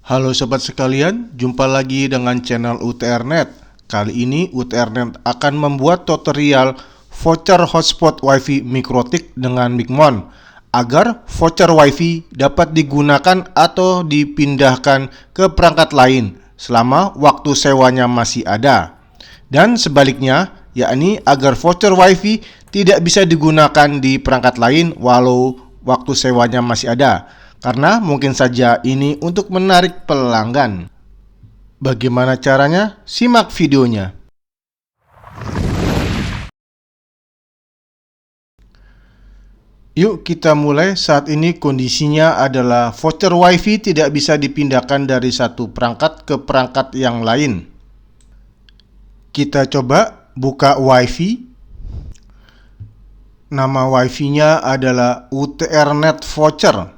Halo sobat sekalian, jumpa lagi dengan channel UTRNet. Kali ini UTRNet akan membuat tutorial voucher hotspot WiFi Mikrotik dengan Micmon agar voucher WiFi dapat digunakan atau dipindahkan ke perangkat lain selama waktu sewanya masih ada. Dan sebaliknya, yakni agar voucher WiFi tidak bisa digunakan di perangkat lain walau waktu sewanya masih ada. Karena mungkin saja ini untuk menarik pelanggan. Bagaimana caranya? Simak videonya. Yuk kita mulai. Saat ini kondisinya adalah voucher WiFi tidak bisa dipindahkan dari satu perangkat ke perangkat yang lain. Kita coba buka WiFi. Nama WiFi-nya adalah UTRNet Voucher.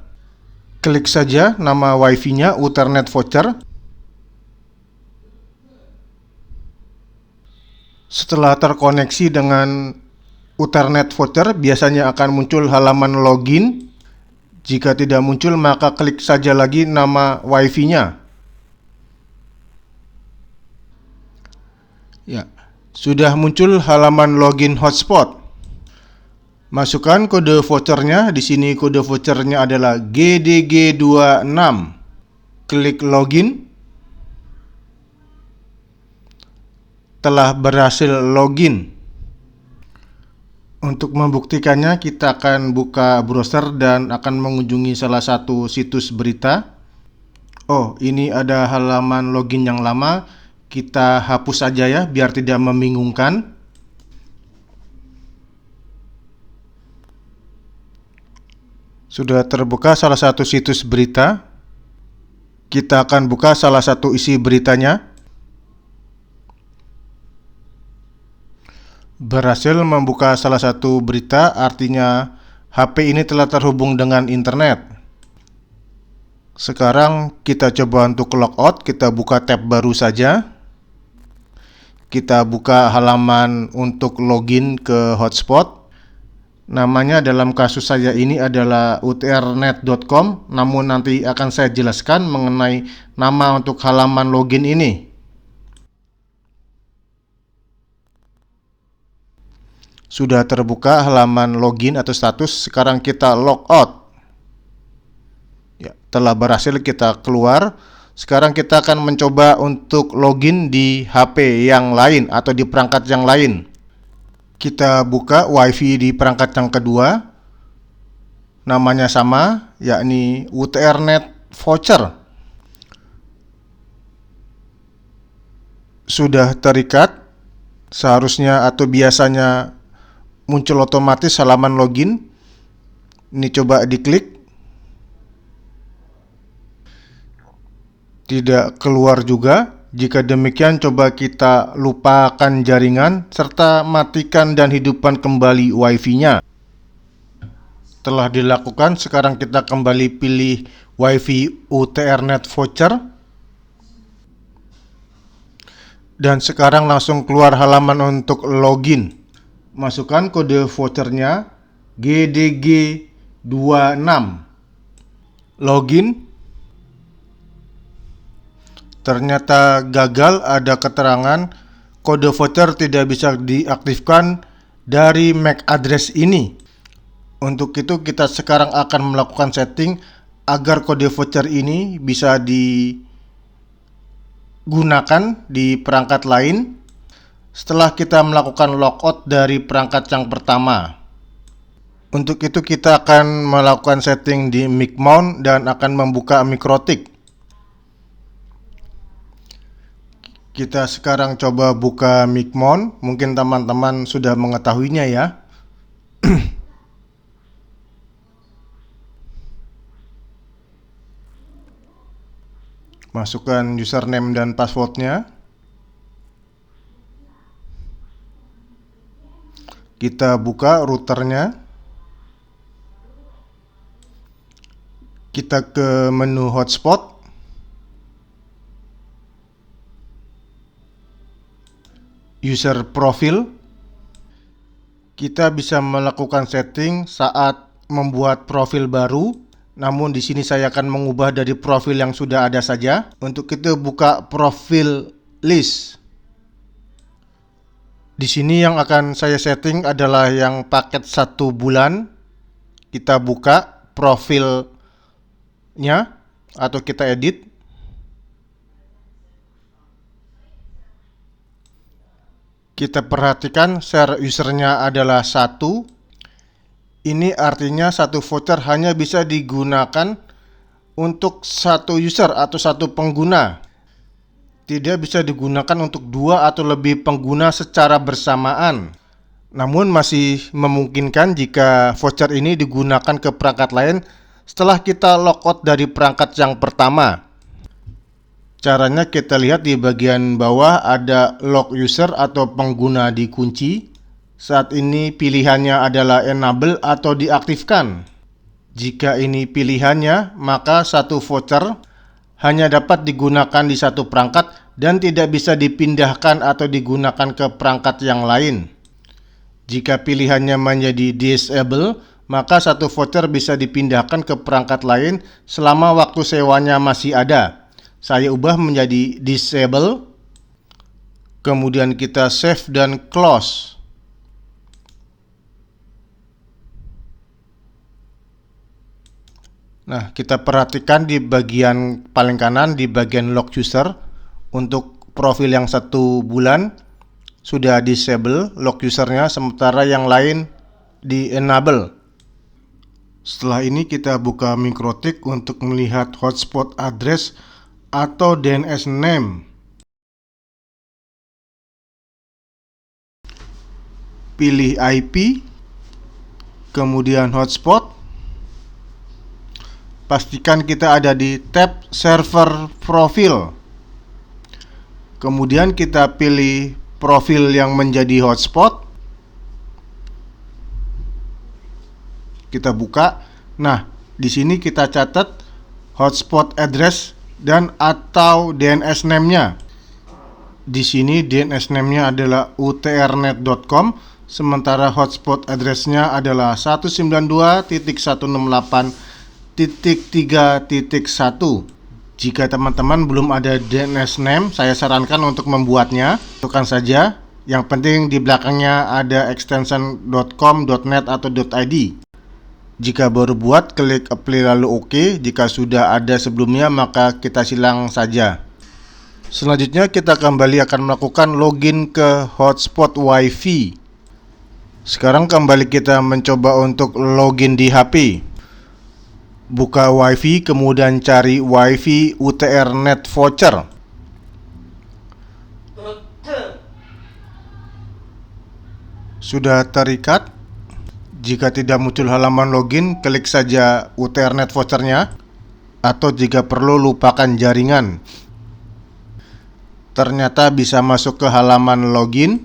Klik saja nama WiFi-nya UTRNet Voucher. Setelah terkoneksi dengan UTRNet Voucher, biasanya akan muncul halaman login. Jika tidak muncul, maka klik saja lagi nama WiFi-nya. Ya, sudah muncul halaman login hotspot. Masukkan kode vouchernya. Di sini kode vouchernya adalah GDG26. Klik login. Telah berhasil login. Untuk membuktikannya, kita akan buka browser dan akan mengunjungi salah satu situs berita. Oh, ini ada halaman login yang lama. Kita hapus saja ya, biar tidak membingungkan. Sudah terbuka salah satu situs berita. Kita akan buka salah satu isi beritanya. Berhasil membuka salah satu berita, artinya HP ini telah terhubung dengan internet. Sekarang kita coba untuk logout. Kita buka tab baru saja. Kita buka halaman untuk login ke hotspot. Namanya dalam kasus saya ini adalah utrnet.com, namun nanti akan saya jelaskan mengenai nama untuk halaman login ini. Sudah terbuka halaman login atau status, sekarang kita logout. Ya, telah berhasil kita keluar. Sekarang kita akan mencoba untuk login di HP yang lain atau di perangkat yang lain. Kita buka WiFi di perangkat yang kedua. Namanya sama, yakni UTRNet Voucher. Sudah terikat. Seharusnya atau biasanya muncul otomatis halaman login. Ini coba diklik. Tidak keluar juga. Jika demikian, coba kita lupakan jaringan serta matikan dan hidupkan kembali WiFi-nya. Telah dilakukan, sekarang kita kembali pilih WiFi UTRNet Voucher. Dan sekarang langsung keluar halaman untuk login. Masukkan kode vouchernya GDG26. Login. Ternyata gagal, ada keterangan kode voucher tidak bisa diaktifkan dari MAC address ini. Untuk itu kita sekarang akan melakukan setting agar kode voucher ini bisa digunakan di perangkat lain setelah kita melakukan logout dari perangkat yang pertama. Untuk itu kita akan melakukan setting di Micmon dan akan membuka Mikrotik. Kita sekarang coba buka Micmon. Mungkin teman-teman sudah mengetahuinya ya. Masukkan username dan passwordnya. Kita buka routernya. Kita ke menu hotspot. User profil. Kita bisa melakukan setting saat membuat profil baru Namun di sini saya akan mengubah dari profil yang sudah ada saja. Untuk itu buka profil list. Di sini yang akan saya setting adalah yang paket 1 bulan. Kita buka profilnya atau kita edit. Kita perhatikan share usernya adalah 1. Ini artinya satu voucher hanya bisa digunakan untuk satu user atau satu pengguna. Tidak bisa digunakan untuk 2 atau lebih pengguna secara bersamaan. Namun masih memungkinkan jika voucher ini digunakan ke perangkat lain setelah kita logout dari perangkat yang pertama. Caranya kita lihat di bagian bawah ada log user atau pengguna dikunci. Saat ini pilihannya adalah enable atau diaktifkan. Jika ini pilihannya, maka satu voucher hanya dapat digunakan di satu perangkat dan tidak bisa dipindahkan atau digunakan ke perangkat yang lain. Jika pilihannya menjadi disable, maka satu voucher bisa dipindahkan ke perangkat lain selama waktu sewanya masih ada. Saya ubah menjadi disable, kemudian kita save dan close. Nah, kita perhatikan di bagian paling kanan di bagian log user untuk profil yang 1 bulan sudah disable log usernya, sementara yang lain di enable. Setelah ini kita buka Mikrotik untuk melihat hotspot address atau DNS name. Pilih IP, kemudian hotspot. Pastikan kita ada di tab server profil. Kemudian kita pilih profil yang menjadi hotspot. Kita buka. Nah, di sini kita catat hotspot address dan atau DNS name-nya. Di sini DNS name-nya adalah utrnet.com, sementara hotspot address-nya adalah 192.168.3.1. Jika teman-teman belum ada DNS name, saya sarankan untuk membuatnya. Tentukan saja. Yang penting di belakangnya ada extension .com, .net atau .id. Jika baru buat, klik apply lalu OK. Jika sudah ada sebelumnya, maka kita silang saja. Selanjutnya kita kembali akan melakukan login ke hotspot WiFi. Sekarang kembali kita mencoba untuk login di HP. Buka WiFi, kemudian cari WiFi UTRNet voucher. Sudah terikat? Jika tidak muncul halaman login, klik saja UTRNet vouchernya, atau jika perlu lupakan jaringan. Ternyata bisa masuk ke halaman login.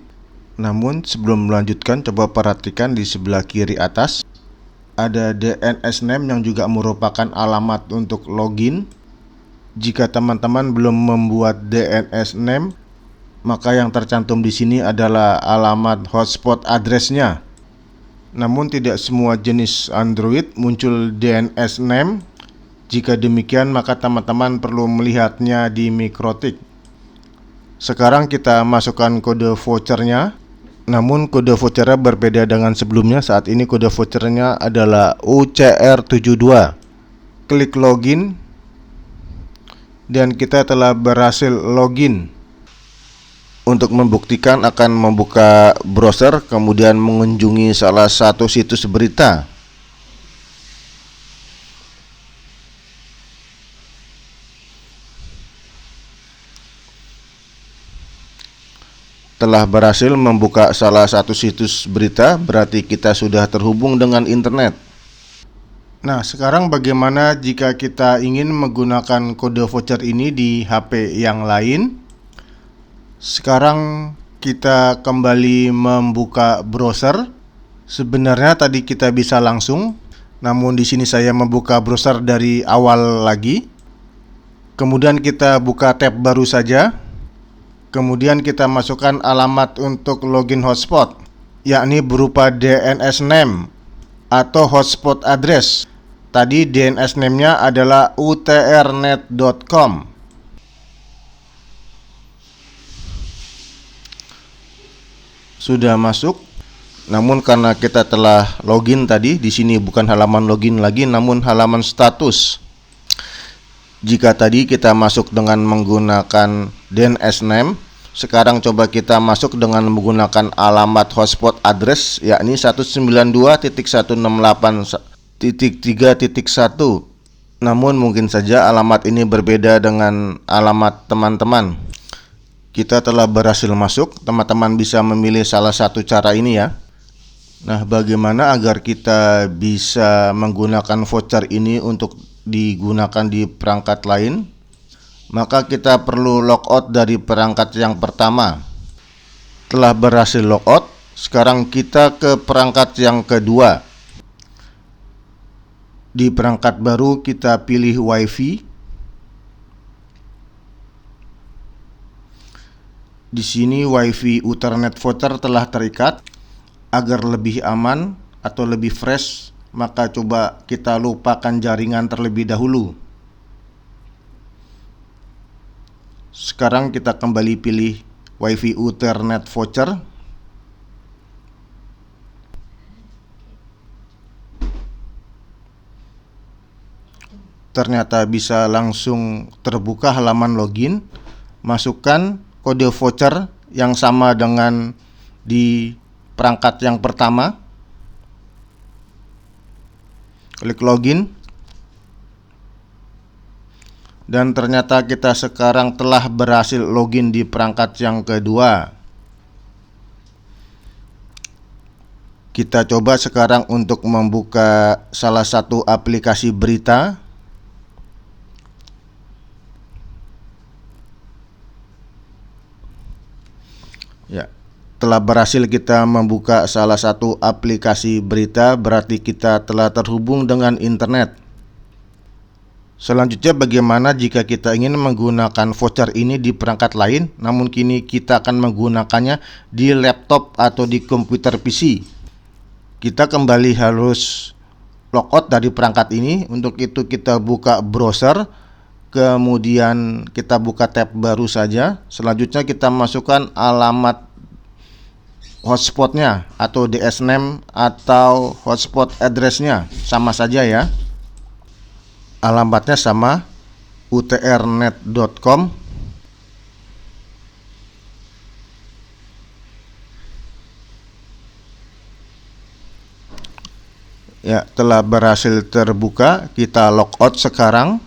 Namun sebelum melanjutkan, coba perhatikan di sebelah kiri atas ada DNS name yang juga merupakan alamat untuk login. Jika teman-teman belum membuat DNS name, maka yang tercantum di sini adalah alamat hotspot address-nya. Namun tidak semua jenis Android muncul DNS name. Jika demikian, maka teman-teman perlu melihatnya di Mikrotik. Sekarang kita masukkan kode vouchernya. Namun kode vouchernya berbeda dengan sebelumnya. Saat ini kode vouchernya adalah UCR72. Klik login. Dan kita telah berhasil login. Untuk membuktikan akan membuka browser, kemudian mengunjungi salah satu situs berita. Telah berhasil membuka salah satu situs berita, berarti kita sudah terhubung dengan internet. Nah, sekarang bagaimana jika kita ingin menggunakan kode voucher ini di HP yang lain? Sekarang kita kembali membuka browser. Sebenarnya tadi kita bisa langsung, namun di sini saya membuka browser dari awal lagi. Kemudian kita buka tab baru saja. Kemudian kita masukkan alamat untuk login hotspot, yakni berupa DNS name atau hotspot address. Tadi DNS name-nya adalah utrnet.com. Sudah masuk. Namun karena kita telah login tadi, di sini bukan halaman login lagi, namun halaman status. Jika tadi kita masuk dengan menggunakan DNS name, sekarang coba kita masuk dengan menggunakan alamat hotspot address, yakni 192.168.3.1. Namun mungkin saja alamat ini berbeda dengan alamat teman-teman. Kita telah berhasil masuk, teman-teman bisa memilih salah satu cara ini ya. Nah, bagaimana agar kita bisa menggunakan voucher ini untuk digunakan di perangkat lain? Maka kita perlu logout dari perangkat yang pertama. Telah berhasil logout, sekarang kita ke perangkat yang kedua. Di perangkat baru kita pilih WiFi. Di sini WiFi Uternet voucher telah terikat. Agar lebih aman atau lebih fresh, maka coba kita lupakan jaringan terlebih dahulu. Sekarang kita kembali pilih WiFi Uternet voucher. Ternyata bisa langsung terbuka halaman login. Masukkan kode voucher yang sama dengan di perangkat yang pertama. Klik login. Dan ternyata kita sekarang telah berhasil login di perangkat yang kedua. Kita coba sekarang untuk membuka salah satu aplikasi berita. Ya, telah berhasil kita membuka salah satu aplikasi berita, berarti kita telah terhubung dengan internet. Selanjutnya, bagaimana jika kita ingin menggunakan voucher ini di perangkat lain, namun kini kita akan menggunakannya di laptop atau di komputer PC? Kita kembali harus logout dari perangkat ini. Untuk itu kita buka browser, kemudian kita buka tab baru saja. Selanjutnya kita masukkan alamat hotspotnya atau DS name atau hotspot addressnya, sama saja ya. Alamatnya sama, utrnet.com. Ya, telah berhasil terbuka. Kita logout sekarang.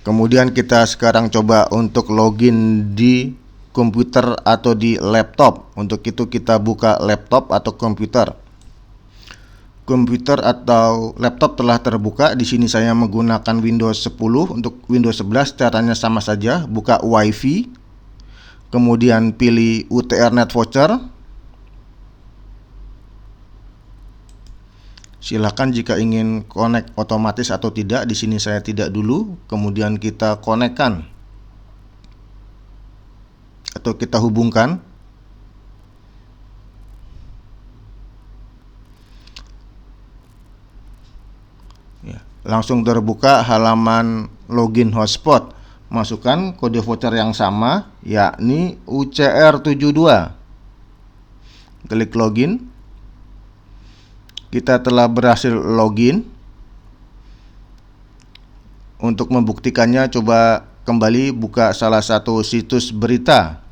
Kemudian kita sekarang coba untuk login di komputer atau di laptop. Untuk itu kita buka laptop atau komputer. Komputer atau laptop telah terbuka. Di sini saya menggunakan Windows 10. Untuk Windows 11 caranya sama saja. Buka WiFi. Kemudian pilih Utrnet voucher. Silakan jika ingin connect otomatis atau tidak. Di sini saya tidak dulu. Kemudian kita konekkan atau kita hubungkan. Ya, langsung terbuka halaman login hotspot. Masukkan kode voucher yang sama, yakni UCR72. Klik login. Kita telah berhasil login. Untuk membuktikannya, coba kembali buka salah satu situs berita.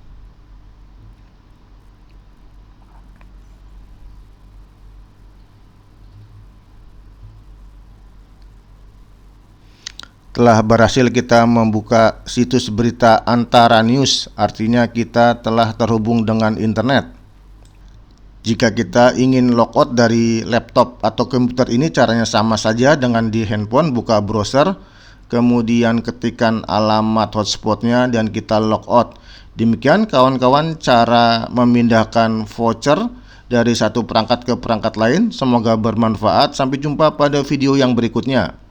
Telah berhasil kita membuka situs berita Antara News, artinya kita telah terhubung dengan internet. Jika kita ingin logout dari laptop atau komputer ini, caranya sama saja dengan di handphone. Buka browser, kemudian ketikkan alamat hotspotnya dan kita logout. Demikian kawan-kawan cara memindahkan voucher dari satu perangkat ke perangkat lain. Semoga bermanfaat. Sampai jumpa pada video yang berikutnya.